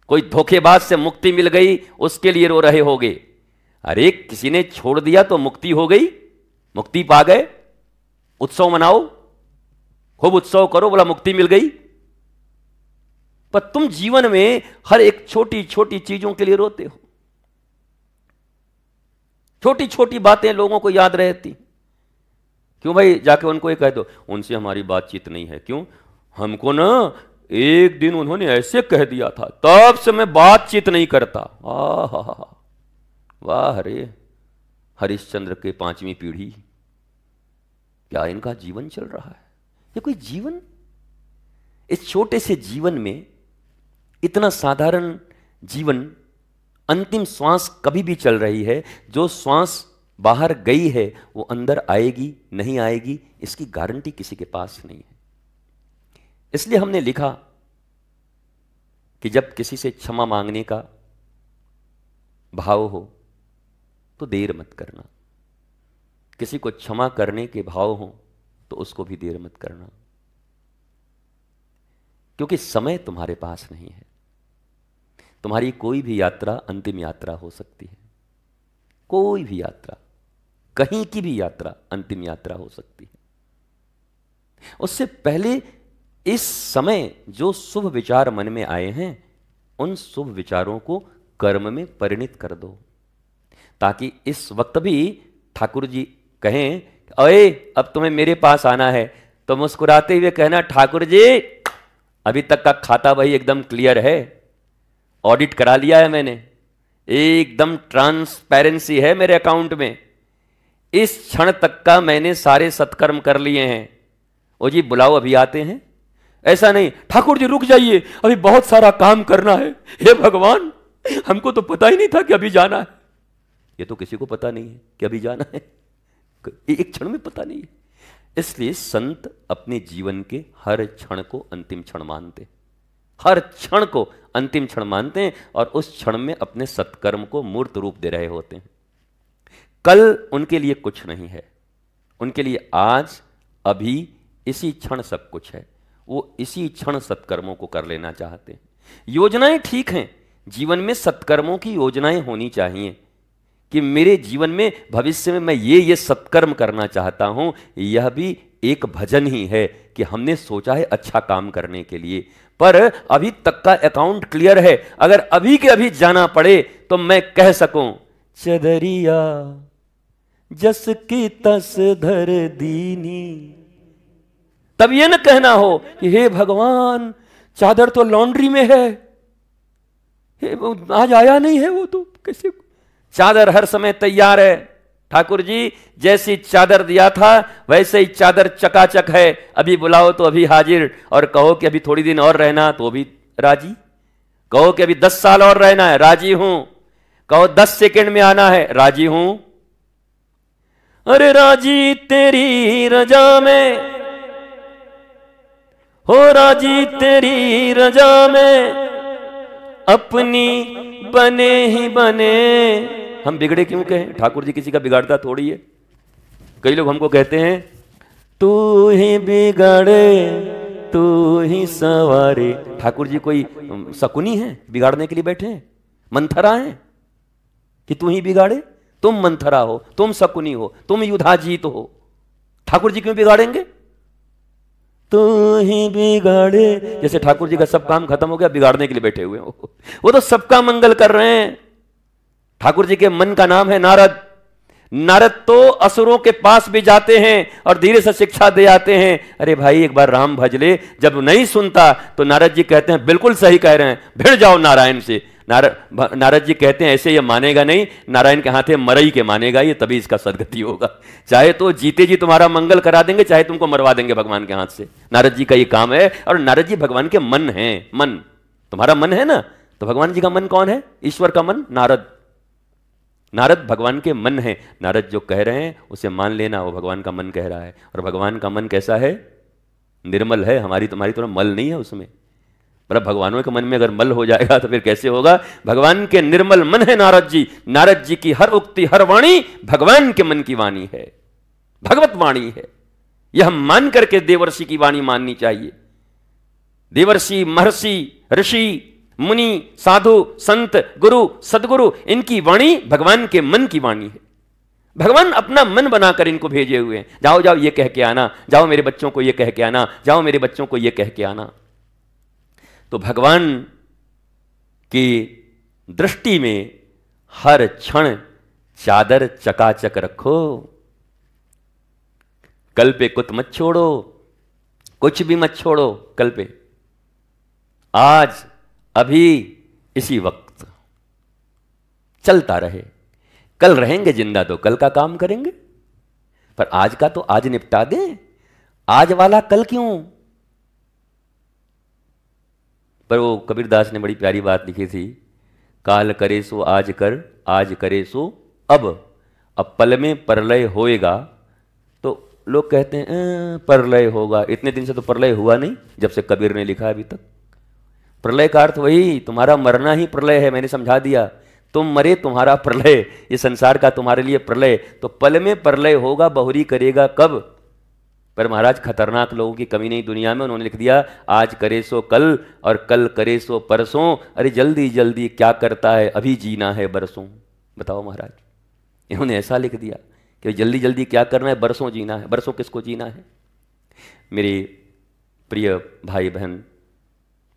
कोई धोखेबाज से मुक्ति मिल गई, उसके लिए रो रहे होगे। अरे किसी ने छोड़ दिया तो मुक्ति हो गई, मुक्ति पा गए, उत्सव मनाओ, खूब उत्सव करो, बोला मुक्ति मिल गई। पर तुम जीवन में हर एक छोटी छोटी चीजों के लिए रोते हो। छोटी छोटी बातें लोगों को याद रहती। क्यों भाई? जाके उनको ये कह दो उनसे हमारी बातचीत नहीं है। क्यों? हमको ना एक दिन उन्होंने ऐसे कह दिया था, तब से मैं बातचीत नहीं करता। वाह रे, हरिश्चंद्र के 5वीं पीढ़ी, क्या इनका जीवन चल रहा है? ये कोई जीवन? इस छोटे से जीवन में इतना साधारण जीवन, अंतिम श्वास कभी भी चल रही है, जो श्वास बाहर गई है वो अंदर आएगी नहीं आएगी इसकी गारंटी किसी के पास नहीं है। इसलिए हमने लिखा कि जब किसी से क्षमा मांगने का भाव हो तो देर मत करना, किसी को क्षमा करने के भाव हो तो उसको भी देर मत करना, क्योंकि समय तुम्हारे पास नहीं है। तुम्हारी कोई भी यात्रा अंतिम यात्रा हो सकती है, कोई भी यात्रा, कहीं की भी यात्रा अंतिम यात्रा हो सकती है। उससे पहले इस समय जो शुभ विचार मन में आए हैं, उन शुभ विचारों को कर्म में परिणित कर दो, ताकि इस वक्त भी ठाकुर जी कहें, अरे अब तुम्हें मेरे पास आना है, तो मुस्कुराते हुए कहना, ठाकुर जी अभी तक का खाता वही एकदम क्लियर है, ऑडिट करा लिया है मैंने, एकदम ट्रांसपेरेंसी है मेरे अकाउंट में, इस क्षण तक का मैंने सारे सत्कर्म कर लिए हैं। ओ जी बुलाओ, अभी आते हैं। ऐसा नहीं, ठाकुर जी रुक जाइए, अभी बहुत सारा काम करना है। हे भगवान, हमको तो पता ही नहीं था कि अभी जाना है। ये तो किसी को पता नहीं है कि अभी जाना है, एक क्षण में पता नहीं है। इसलिए संत अपने जीवन के हर क्षण को अंतिम क्षण मानते हैं, हर क्षण को अंतिम क्षण मानते हैं, और उस क्षण में अपने सत्कर्म को मूर्त रूप दे रहे होते हैं। कल उनके लिए कुछ नहीं है, उनके लिए आज अभी इसी क्षण सब कुछ है। वो इसी क्षण सत्कर्मों को कर लेना चाहते हैं। योजनाएं ठीक हैं, जीवन में सत्कर्मों की योजनाएं होनी चाहिए कि मेरे जीवन में भविष्य में मैं ये सत्कर्म करना चाहता हूं। यह भी एक भजन ही है कि हमने सोचा है अच्छा काम करने के लिए, पर अभी तक का अकाउंट क्लियर है। अगर अभी के अभी जाना पड़े तो मैं कह सकूं, चदरिया जस की तस धर दीनी, तब ये न कहना हो कि हे भगवान चादर तो लॉन्ड्री में है, आज आया नहीं है वो, तो कैसे? चादर हर समय तैयार है। ठाकुर जी जैसी चादर दिया था वैसे ही चादर चकाचक है, अभी बुलाओ तो अभी हाजिर, और कहो कि अभी थोड़ी दिन और रहना तो भी राजी, कहो कि अभी 10 साल और रहना है राजी हूं, कहो 10 सेकंड में आना है राजी हूं। अरे राजी तेरी रजा में हो, राजी तेरी रजा में अपनी बने ही बने। हम बिगड़े क्यों कहें? ठाकुर जी किसी का बिगाड़ता थोड़ी है। कई लोग हमको कहते हैं तू ही बिगाड़े तू ही सवारे। ठाकुर जी कोई शकुनी है बिगाड़ने के लिए बैठे हैं? मंथरा है कि तू ही बिगाड़े? तुम मंथरा हो, तुम शकुनी हो, तुम युधाजीत हो, ठाकुर जी क्यों बिगाड़ेंगे? तू ही बिगाड़े। जैसे ठाकुर जी का सब काम खत्म हो गया, बिगाड़ने के लिए बैठे हुए हो। वो तो सबका मंगल कर रहे हैं। ठाकुर जी के मन का नाम है नारद। नारद तो असुरों के पास भी जाते हैं और धीरे से शिक्षा दे आते हैं, अरे भाई एक बार राम भज ले। जब नहीं सुनता तो नारद जी कहते हैं बिल्कुल सही कह रहे हैं, भिड़ जाओ नारायण से। नारद जी कहते हैं ऐसे ये मानेगा नहीं, नारायण के हाथे मरई के मानेगा ये, तभी इसका सदगति होगा। चाहे तो जीते जी तुम्हारा मंगल करा देंगे, चाहे तुमको मरवा देंगे भगवान के हाथ से। नारद जी का ये काम है। और नारद जी भगवान के मन है। मन तुम्हारा मन है ना, तो भगवान जी का मन कौन है? ईश्वर का मन नारद। नारद भगवान के मन है। नारद जो कह रहे हैं उसे मान लेना, वो भगवान का मन कह रहा है। और भगवान का मन कैसा है? निर्मल है। हमारी तुम्हारी तरह मल नहीं है उसमें। मतलब भगवानों के मन में अगर मल हो जाएगा तो फिर कैसे होगा? भगवान के निर्मल मन है नारद जी। नारद जी की हर उक्ति हर वाणी भगवान के मन की वाणी है, भगवत वाणी है। यह हम मान करके देवर्षि की वाणी माननी चाहिए। देवर्षि, महर्षि, ऋषि, मुनि, साधु, संत, गुरु, सदगुरु, इनकी वाणी भगवान के मन की वाणी है। भगवान अपना मन बनाकर इनको भेजे हुए हैं। जाओ जाओ ये कह के आना, जाओ मेरे बच्चों को ये कह के आना, जाओ मेरे बच्चों को ये कह के आना। तो भगवान की दृष्टि में हर क्षण चादर चकाचक रखो। कल पे कुछ मत छोड़ो, कुछ भी मत छोड़ो कल पे। आज अभी इसी वक्त चलता रहे। कल रहेंगे जिंदा तो कल का काम करेंगे, पर आज का तो आज निपटा दें। आज वाला कल क्यों? पर वो कबीरदास ने बड़ी प्यारी बात लिखी थी, काल करे सो आज कर, आज करे सो अब पल में प्रलय होएगा। तो लोग कहते हैं प्रलय होगा, इतने दिन से तो प्रलय हुआ नहीं जब से कबीर ने लिखा अभी तक। प्रलय का अर्थ वही तुम्हारा मरना ही प्रलय है। मैंने समझा दिया, तुम मरे तुम्हारा प्रलय, ये संसार का तुम्हारे लिए प्रलय। तो पल में प्रलय होगा, बहुरी करेगा कब? पर महाराज खतरनाक लोगों की कमी नहीं दुनिया में। उन्होंने लिख दिया आज करे सो कल और कल करे सो परसों। अरे जल्दी जल्दी क्या करता है, अभी जीना है बरसों। बताओ महाराज, इन्होंने ऐसा लिख दिया कि जल्दी जल्दी क्या करना है, बरसों जीना है। बरसों किसको जीना है? मेरे प्रिय भाई बहन,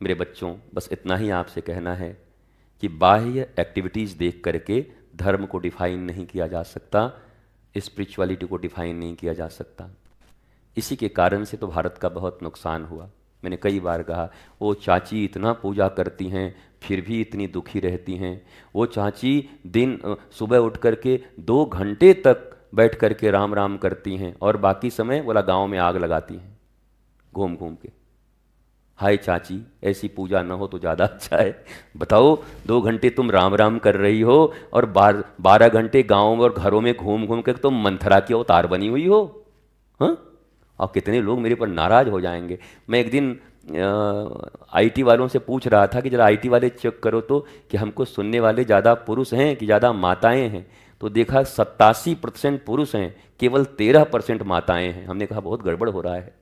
मेरे बच्चों, बस इतना ही आपसे कहना है कि बाह्य एक्टिविटीज़ देख करके धर्म को डिफाइन नहीं किया जा सकता, स्पिरिचुअलिटी को डिफाइन नहीं किया जा सकता। इसी के कारण से तो भारत का बहुत नुकसान हुआ। मैंने कई बार कहा, वो चाची इतना पूजा करती हैं फिर भी इतनी दुखी रहती हैं। वो चाची दिन सुबह उठ करके 2 घंटे तक बैठ करके राम राम करती हैं और बाकी समय बोला गांव में आग लगाती हैं घूम घूम के। हाय चाची, ऐसी पूजा न हो तो ज़्यादा अच्छा है। बताओ 2 घंटे तुम राम राम कर रही हो और 12 घंटे गाँव और घरों में घूम घूम कर तुम मंथरा की अवतार बनी हुई हो। हाँ, और कितने लोग मेरे पर नाराज़ हो जाएंगे। मैं एक दिन आईटी वालों से पूछ रहा था कि जरा आईटी वाले चेक करो तो कि हमको सुनने वाले ज़्यादा पुरुष हैं कि ज़्यादा माताएं हैं। तो देखा 87% पुरुष हैं, केवल 13% माताएं हैं। हमने कहा बहुत गड़बड़ हो रहा है।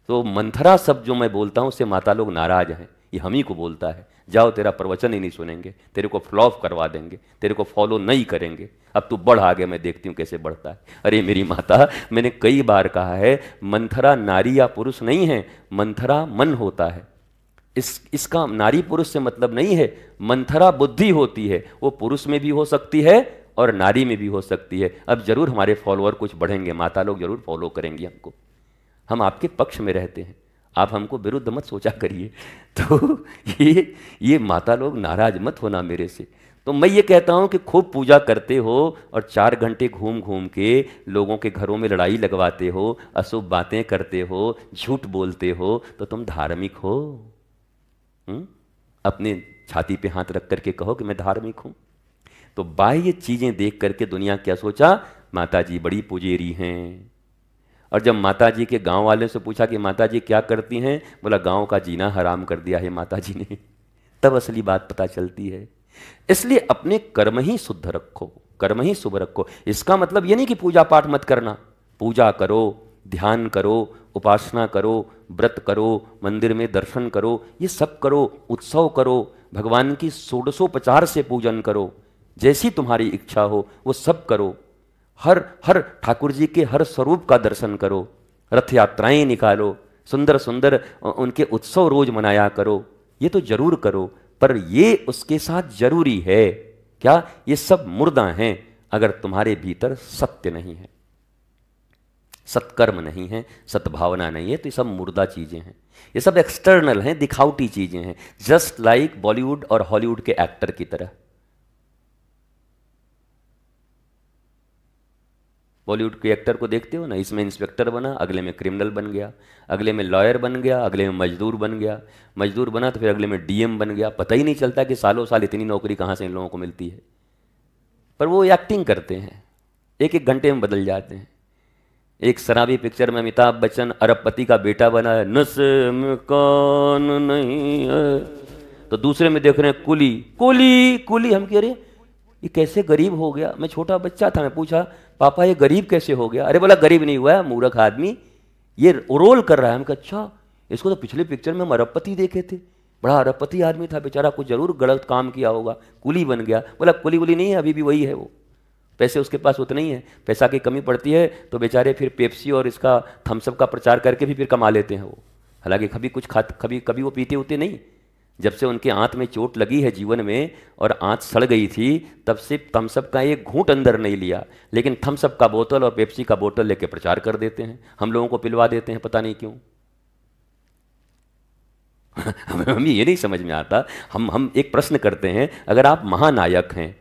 तो मंथरा शब्द जो मैं बोलता हूँ उससे माता लोग नाराज हैं, ये हम ही को बोलता है। जाओ तेरा प्रवचन ही नहीं सुनेंगे, तेरे को फ्लॉप करवा देंगे, तेरे को फॉलो नहीं करेंगे। अब तू बढ़ आगे, मैं देखती हूँ कैसे बढ़ता है। अरे मेरी माता, मैंने कई बार कहा है मंथरा नारी या पुरुष नहीं है, मंथरा मन होता है। इसका नारी पुरुष से मतलब नहीं है। मंथरा बुद्धि होती है, वो पुरुष में भी हो सकती है और नारी में भी हो सकती है। अब जरूर हमारे फॉलोअर कुछ बढ़ेंगे, माता लोग जरूर फॉलो करेंगी हमको। हम आपके पक्ष में रहते हैं, आप हमको विरुद्ध मत सोचा करिए। तो ये माता लोग नाराज मत होना मेरे से। तो मैं ये कहता हूँ कि खूब पूजा करते हो और 4 घंटे घूम घूम के लोगों के घरों में लड़ाई लगवाते हो, अशुभ बातें करते हो, झूठ बोलते हो, तो तुम धार्मिक हो? अपने छाती पे हाथ रख करके कहो कि मैं धार्मिक हूँ। तो बाह्य चीज़ें देख करके दुनिया क्या सोचा, माता जी बड़ी पुजेरी हैं। और जब माता जी के गांव वाले से पूछा कि माता जी क्या करती हैं, बोला गांव का जीना हराम कर दिया है माता जी ने। तब असली बात पता चलती है। इसलिए अपने कर्म ही शुद्ध रखो, कर्म ही शुभ रखो। इसका मतलब ये नहीं कि पूजा पाठ मत करना, पूजा करो, ध्यान करो, उपासना करो, व्रत करो, मंदिर में दर्शन करो, ये सब करो, उत्सव करो, भगवान की षोडशोपचार से पूजन करो, जैसी तुम्हारी इच्छा हो वो सब करो। हर ठाकुर जी के हर स्वरूप का दर्शन करो, रथ यात्राएं निकालो, सुंदर सुंदर उनके उत्सव रोज मनाया करो, ये तो जरूर करो। पर ये उसके साथ जरूरी है क्या, ये सब मुर्दा हैं अगर तुम्हारे भीतर सत्य नहीं है, सत्कर्म नहीं है, सद्भावना नहीं है, तो ये सब मुर्दा चीजें हैं, ये सब एक्सटर्नल हैं, दिखावटी चीजें हैं। जस्ट लाइक बॉलीवुड और हॉलीवुड के एक्टर की तरह। बॉलीवुड के एक्टर को देखते हो ना, इसमें इंस्पेक्टर बना, अगले में क्रिमिनल बन गया, अगले में लॉयर बन गया, अगले में मजदूर बन गया, मजदूर बना तो फिर अगले में डीएम बन गया। पता ही नहीं चलता कि सालों साल इतनी नौकरी कहाँ से इन लोगों को मिलती है। पर वो एक्टिंग करते हैं, एक एक घंटे में बदल जाते हैं। एक शराबी पिक्चर में अमिताभ बच्चन अरबपति का बेटा बना है, नशे में कौन नहीं है, तो दूसरे में देख रहे हैं कुली कुली कुली। हम कह रहे ये कैसे गरीब हो गया। मैं छोटा बच्चा था, मैं पूछा पापा ये गरीब कैसे हो गया। अरे बोला गरीब नहीं हुआ है, मूर्ख आदमी ये रोल कर रहा है। हम कहा अच्छा, इसको तो पिछले पिक्चर में हम अरबपति देखे थे, बड़ा अरबपति आदमी था बेचारा, कुछ जरूर गलत काम किया होगा, कुली बन गया। बोला कुली वुली नहीं है, अभी भी वही है वो, पैसे उसके पास उतने ही है, पैसा की कमी पड़ती है तो बेचारे फिर पेप्सी और इसका थम्सअप का प्रचार करके भी फिर कमा लेते हैं वो। हालांकि कभी वो पीते होते नहीं। जब से उनके आंत में चोट लगी है जीवन में और आंत सड़ गई थी, तब से थम्सअप का एक घूंट अंदर नहीं लिया, लेकिन थम्सअप का बोतल और पेप्सी का बोतल लेके प्रचार कर देते हैं, हम लोगों को पिलवा देते हैं, पता नहीं क्यों। हमें ये नहीं समझ में आता। हम एक प्रश्न करते हैं, अगर आप महानायक हैं,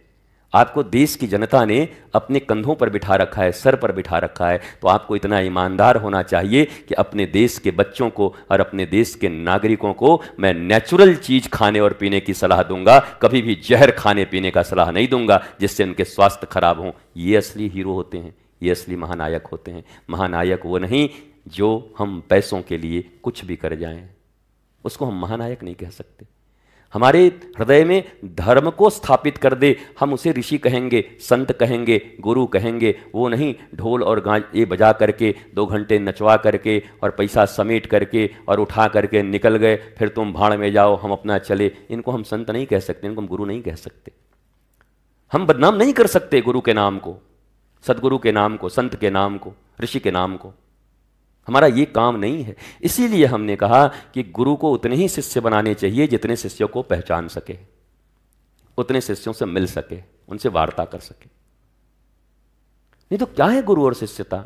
आपको देश की जनता ने अपने कंधों पर बिठा रखा है, सर पर बिठा रखा है, तो आपको इतना ईमानदार होना चाहिए कि अपने देश के बच्चों को और अपने देश के नागरिकों को मैं नेचुरल चीज खाने और पीने की सलाह दूंगा, कभी भी जहर खाने पीने का सलाह नहीं दूंगा जिससे उनके स्वास्थ्य खराब हों। ये असली हीरो होते हैं, ये असली महानायक होते हैं। महानायक वो नहीं जो हम पैसों के लिए कुछ भी कर जाएं, उसको हम महानायक नहीं कह सकते। हमारे हृदय में धर्म को स्थापित कर दे, हम उसे ऋषि कहेंगे, संत कहेंगे, गुरु कहेंगे। वो नहीं ढोल और ये बजा करके 2 घंटे नचवा करके और पैसा समेट करके और उठा करके निकल गए, फिर तुम भाड़ में जाओ हम अपना चले। इनको हम संत नहीं कह सकते, इनको हम गुरु नहीं कह सकते। हम बदनाम नहीं कर सकते गुरु के नाम को, सदगुरु के नाम को, संत के नाम को, ऋषि के नाम को। हमारा ये काम नहीं है। इसीलिए हमने कहा कि गुरु को उतने ही शिष्य बनाने चाहिए जितने शिष्यों को पहचान सके, उतने शिष्यों से मिल सके, उनसे वार्ता कर सके। नहीं तो क्या है गुरु और शिष्यता?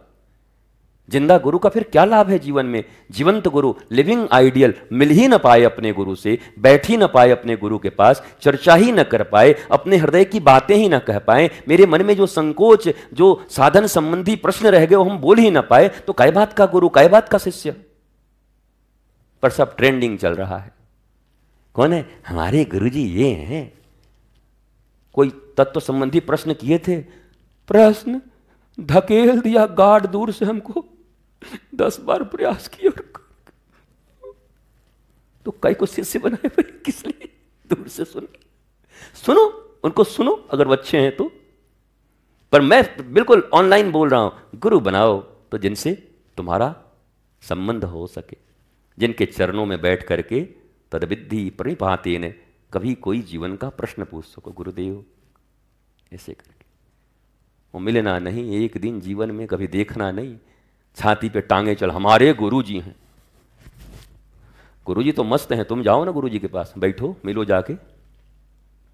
जिंदा गुरु का फिर क्या लाभ है जीवन में? जीवंत गुरु, लिविंग आइडियल, मिल ही न पाए अपने गुरु से, बैठ ही न पाए अपने गुरु के पास, चर्चा ही न कर पाए, अपने हृदय की बातें ही न कह पाए, मेरे मन में जो संकोच, जो साधन संबंधी प्रश्न रह गए वो हम बोल ही न पाए, तो काय बात का गुरु, काय बात का शिष्य? पर सब ट्रेंडिंग चल रहा है। कौन है? हमारे गुरुजी ये हैं। कोई तत्व संबंधी प्रश्न किए थे, प्रश्न धकेल दिया गार्ड दूर से, हमको 10 बार प्रयास किया तो कई को शिष्य बनाए भाई, किस लिए? दूर से सुनो उनको, सुनो अगर वो अच्छे हैं तो। पर मैं बिल्कुल ऑनलाइन बोल रहा हूं, गुरु बनाओ तो जिनसे तुम्हारा संबंध हो सके, जिनके चरणों में बैठ करके तद्विद्धि प्रणिपातेन कभी कोई जीवन का प्रश्न पूछ सको। गुरुदेव ऐसे करके वो मिलना नहीं, एक दिन जीवन में कभी देखना नहीं, छाती पे टांगे चल हमारे गुरुजी हैं। गुरुजी तो मस्त हैं, तुम जाओ ना गुरुजी के पास, बैठो, मिलो, जाके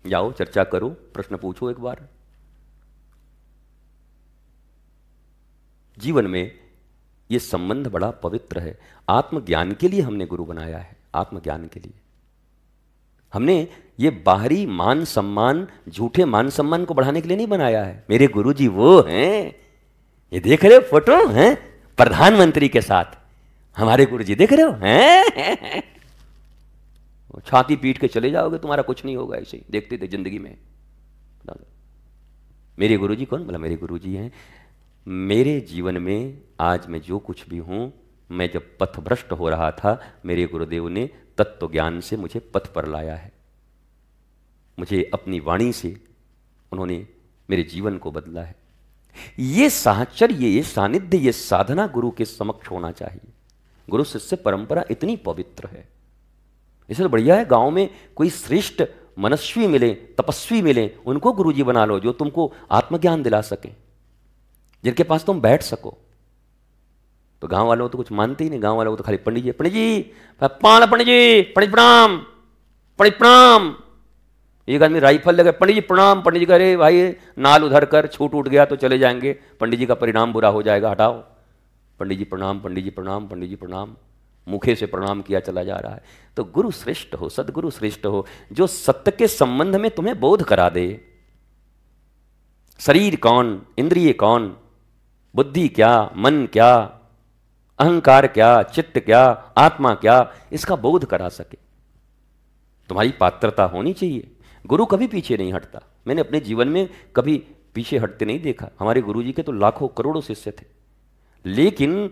जाओ, चर्चा करो, प्रश्न पूछो एक बार। जीवन में ये संबंध बड़ा पवित्र है। आत्मज्ञान के लिए हमने गुरु बनाया है, आत्मज्ञान के लिए। हमने ये बाहरी मान सम्मान, झूठे मान सम्मान को बढ़ाने के लिए नहीं बनाया है। मेरे गुरुजी वो हैं, ये देख रहे हो फोटो हैं प्रधानमंत्री के साथ, हमारे गुरुजी देख रहे हो हैं। छाती पीट के चले जाओगे, तुम्हारा कुछ नहीं होगा, ऐसे ही देखते थे जिंदगी में। मेरे गुरुजी कौन? बोला मेरे गुरुजी हैं मेरे जीवन में। आज मैं जो कुछ भी हूं, मैं जब पथभ्रष्ट हो रहा था, मेरे गुरुदेव ने तत्व ज्ञान से मुझे पथ पर लाया है। मुझे अपनी वाणी से उन्होंने मेरे जीवन को बदला है। ये साहचर्य, ये सानिध्य, ये साधना गुरु के समक्ष होना चाहिए। गुरु शिष्य परंपरा इतनी पवित्र है। इससे तो बढ़िया है गांव में कोई श्रेष्ठ मनस्वी मिले, तपस्वी मिले, उनको गुरुजी बना लो, जो तुमको आत्मज्ञान दिला सके, जिनके पास तुम बैठ सको। तो गांव वालों तो कुछ मानते ही नहीं, गांव वालों को तो खाली पंडित जी, पंडित जी पंडित जी, पंडित प्रणाम, पंडित प्रणाम। एक आदमी राइफल लगे, पंडित जी प्रणाम। पंडित जी कह रहे भाई नाल उधर कर, छूट उठ गया तो चले जाएंगे, पंडित जी का परिणाम बुरा हो जाएगा, हटाओ। पंडित जी प्रणाम, पंडित जी प्रणाम, पंडित जी प्रणाम, मुखे से प्रणाम किया चला जा रहा है। तो गुरु श्रेष्ठ हो, सदगुरु श्रेष्ठ हो, जो सत्य के संबंध में तुम्हें बोध करा दे। शरीर कौन, इंद्रिय कौन, बुद्धि क्या, मन क्या, अहंकार क्या, चित्त क्या, आत्मा क्या, इसका बोध करा सके। तुम्हारी पात्रता होनी चाहिए। गुरु कभी पीछे नहीं हटता। मैंने अपने जीवन में कभी पीछे हटते नहीं देखा। हमारे गुरुजी के तो लाखों करोड़ों शिष्य थे, लेकिन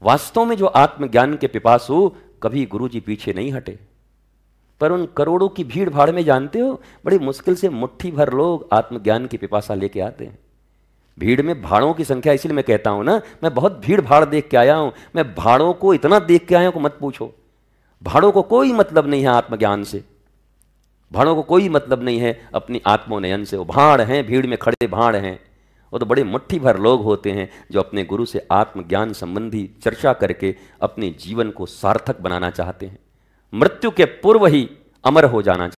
वास्तव में जो आत्मज्ञान के पिपासु, कभी गुरुजी पीछे नहीं हटे। पर उन करोड़ों की भीड़ भाड़ में जानते हो, बड़ी मुश्किल से मुट्ठी भर लोग आत्मज्ञान की पिपासा लेके आते हैं। भीड़ में भाड़ों की संख्या, इसीलिए मैं कहता हूं ना, मैं बहुत भीड़ भाड़ देख के आया हूं। मैं भाड़ों को इतना देख के आया हूं कि मत पूछो। भाड़ों को कोई मतलब नहीं है आत्मज्ञान से, भाड़ों को कोई मतलब नहीं है अपनी आत्मोन्नयन से। वो भाड़ हैं, भीड़ में खड़े भाड़ हैं। वो तो बड़े मुट्ठी भर लोग होते हैं जो अपने गुरु से आत्मज्ञान संबंधी चर्चा करके अपने जीवन को सार्थक बनाना चाहते हैं। मृत्यु के पूर्व ही अमर हो जाना